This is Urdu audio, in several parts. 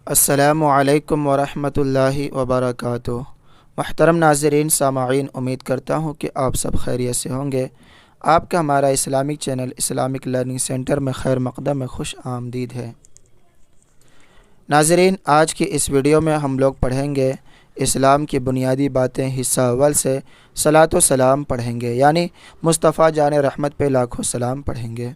السلام علیکم ورحمۃ اللہ وبرکاتہ۔ محترم ناظرین سامعین، امید کرتا ہوں کہ آپ سب خیریت سے ہوں گے۔ آپ کا ہمارا Islamic channel Islamic learning centre میں خیر مقدم میں خوش آمدید ہے۔ ناظرین، آج کی اس ویڈیو میں ہم لوگ پڑھیں گے اسلام کی بنیادی باتیں حصہ اول سے صلاۃ و سلام پڑھیں گے، یعنی مصطفیٰ جان رحمت پہ لاکھوں سلام پڑھیں گے۔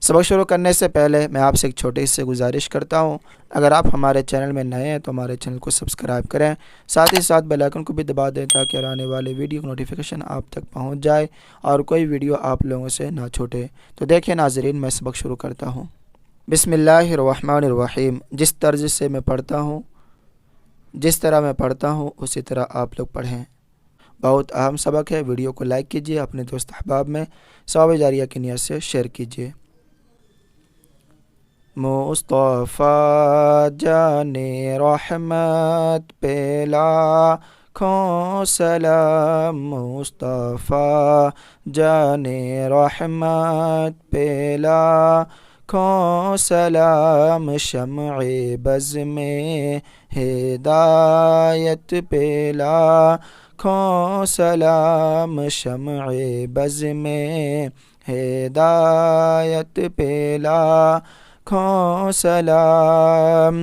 سبق شروع کرنے سے پہلے میں آپ سے ایک چھوٹی سی گزارش کرتا ہوں، اگر آپ ہمارے چینل میں نئے ہیں تو ہمارے چینل کو سبسکرائب کریں، ساتھ ہی ساتھ بیل آئیکن کو بھی دبا دیں تاکہ آنے والے ویڈیو کی نوٹیفیکیشن آپ تک پہنچ جائے اور کوئی ویڈیو آپ لوگوں سے نہ چھوٹے۔ تو دیکھیں ناظرین، میں سبق شروع کرتا ہوں۔ بسم اللہ الرحمن الرحیم۔ جس طرز سے میں پڑھتا ہوں، جس طرح میں پڑھتا ہوں اسی طرح آپ لوگ پڑھیں۔ بہت اہم سبق ہے، ویڈیو کو لائک کیجیے، اپنے دوست احباب میں ثواب جاریہ کی نیت سے شیئر کیجیے۔ مصطفیٰ جان رحمت پہ لاکھوں سلام، مصطفیٰ جان رحمت پہ لاکھوں سلام، شمع بز میں ہدایت پہ لاکھوں سلام، شمع بز میں ہدایت پہ لاکھوں سلام۔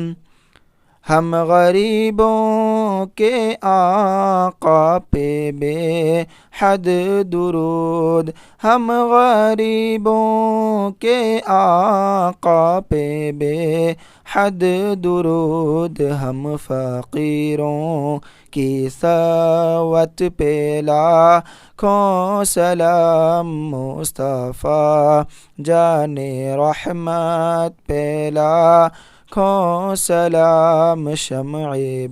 ہم غریبوں کے آقا پہ بے حد درود، ہم غریبوں کے آقا پہ بے حد درود، ہم فقیروں کی ثروت پہ لاکھوں سلام، مصطفیٰ جان رحمت پہ لاکھوں سلام، شمع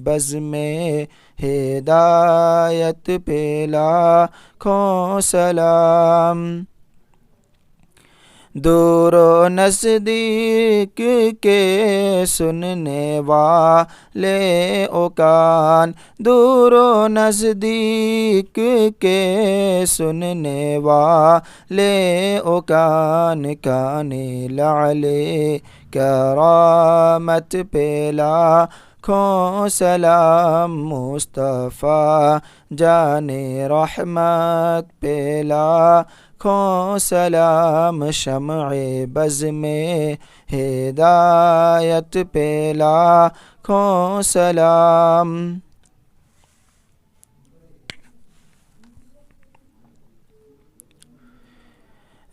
بز میں ہدایت پہ لاکھوں سلام۔ دور و نزدیک کے سننے والے او کان، دور و نزدیک کے سننے والے او کان، کان لعل کرامت پہ لاکھوں سلام، مصطفیٰ جان رحمت پہ لاکھوں سلام، شمع بز میں ہدایت پہ لاکھوں سلام۔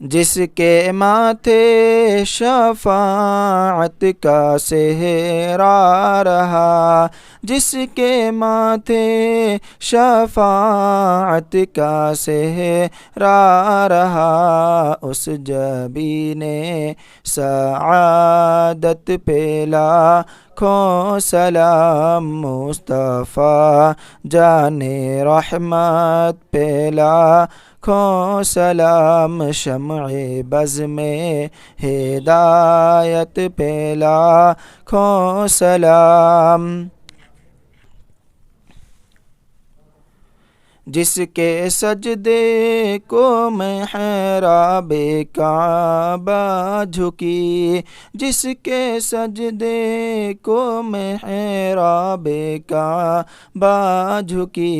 جس کے ماتھے شفاعت کا سہرا رہا، جس کے ماتھے شفاعت کا سہرا رہا، اس جبین سعادت پہ لاکھوں سلام، مصطفیٰ جان رحمت پہ لاکھوں سلام، شمع بز میں ہدایت پہ لاکھوں سلام۔ جس کے سجدے کو محراب کعبہ جھکی، جس کے سجدے کو محراب کعبہ جھکی،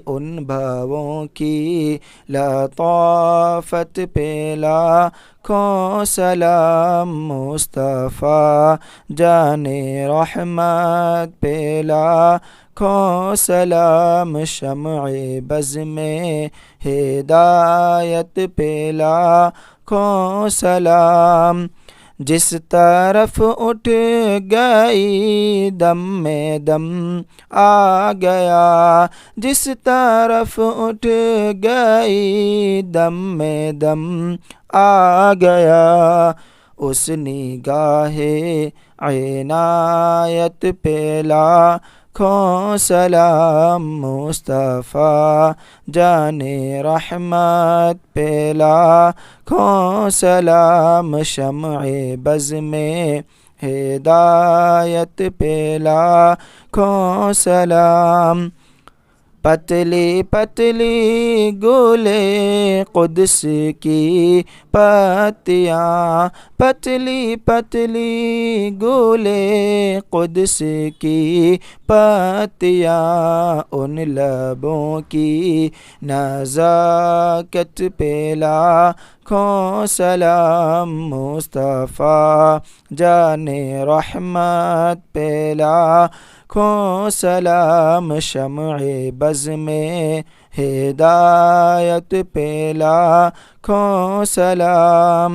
ان بھاؤں کی لطافت پہ لاکھوں سلام، مصطفیٰ جان رحمت پہ لاکھوں سلام، شمع بز میں ہدایت پہ لاکھوں سلام۔ جس طرف اٹھ گئی دم میں دم آ گیا، جس طرف اٹھ گئی دم میں دم آ گیا، اس نگاہ عنایت پہ لاکھوں سلام، مصطفیٰ جان رحمت پہ لاکھوں سلام، شمع بز میں ہدایت پہ لاکھوں سلام۔ پتلی پتلی گلے قدس کی پتیاں، پتلی پتلی گلے قدس کی پتیاں، ان لبوں کی نزاکت پہ لاکھوں سلام، مصطفیٰ جان رحمت پہ لاکھوں سلام، شمع بز میں ہدایت پہ لاکھوں سلام،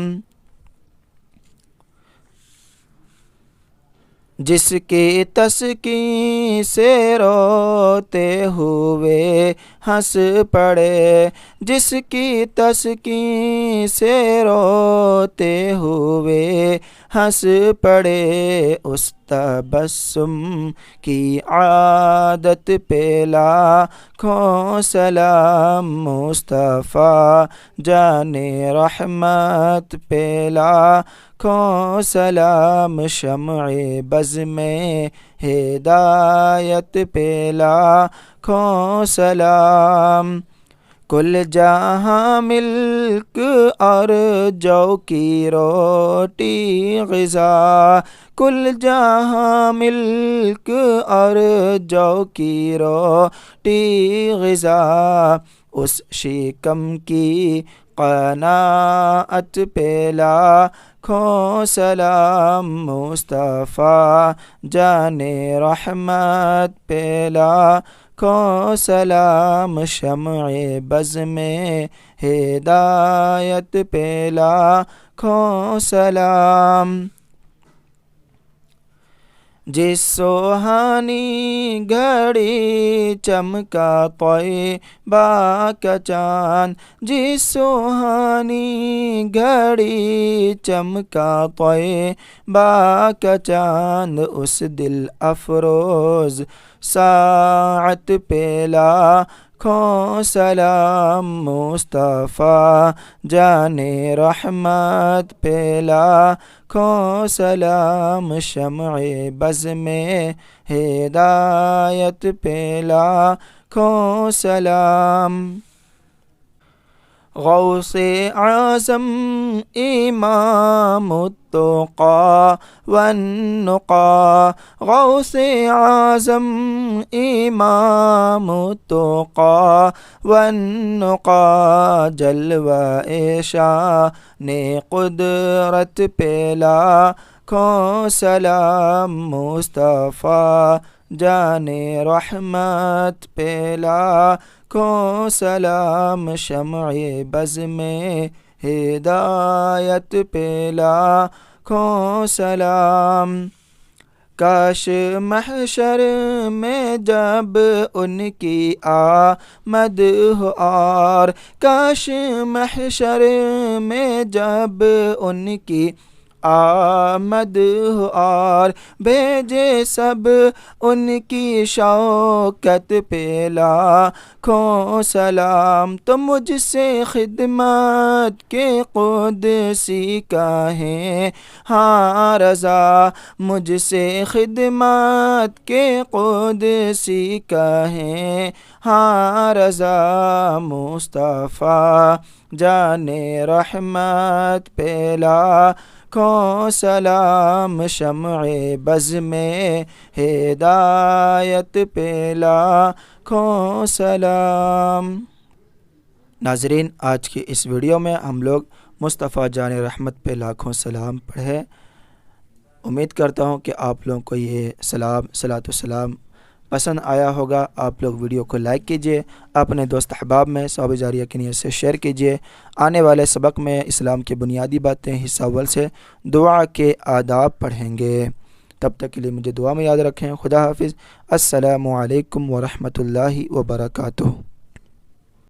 جس کی تسکین سے روتے ہوئے ہنس پڑے، جس کی تسکین سے روتے ہوئے ہنس پڑے، اس تبسم کی عادت پہ لاکھوں سلام، مصطفیٰ جان رحمت پہ لاکھوں سلام، شمع بز میں ہدایت پہ لاکھوں سلام، کل جہاں ملک اور جو کی روٹی غذا، کل جہاں ملک اور جو کی روٹی غذا، اس شکم کی قناعت پہ لاکھوں سلام، مصطفیٰ جان رحمت پہ لاکھوں سلام، شمع بز میں ہدایت پہ لاکھوں سلام، جس سوہانی گھڑی چمکا طیبہ کا چاند، جس سوہانی گھڑی چمکا طیبہ کا چاند، اس دل افروز ساعت پہ لاکھوں سلام، مصطفیٰ جان رحمت پہ لاکھوں سلام، شمع بز میں ہدایت پہ لاکھوں سلام، غوث اعظم امام التقیٰ والنقیٰ، غوث اعظم امام التقیٰ والنقیٰ، جلوہ شان قدرت پہ لاکھوں سلام، مصطفیٰ جان رحمت پہ لاکھوں سلام، شمع بز میں ہدایت پہ لاکھوں سلام، کاش محشر میں جب ان کی آمد ہو، اور کاش محشر میں جب ان کی آمد ہو، اور بھیجے سب ان کی شوکت پہ لاکھوں سلام، تو مجھ سے خدمت کے قدسی کہیں ہاں رضا، مجھ سے خدمت کے قدسی کہیں ہاں رضا، مصطفیٰ جان رحمت پہ لاکھوں سلام، شمع بز میں ہدایت پہ لاکھوں سلام۔ ناظرین، آج کی اس ویڈیو میں ہم لوگ مصطفیٰ جان رحمت پہ لاکھوں سلام پڑھے۔ امید کرتا ہوں کہ آپ لوگوں کو یہ صلاۃ و سلام پسند آیا ہوگا۔ آپ لوگ ویڈیو کو لائک کیجئے، اپنے دوست احباب میں ثواب جاریہ کی نیت سے شیئر کیجئے۔ آنے والے سبق میں اسلام کی بنیادی باتیں حصہ اول سے دعا کے آداب پڑھیں گے۔ تب تک کے لیے مجھے دعا میں یاد رکھیں۔ خدا حافظ۔ السلام علیکم ورحمۃ اللہ وبرکاتہ۔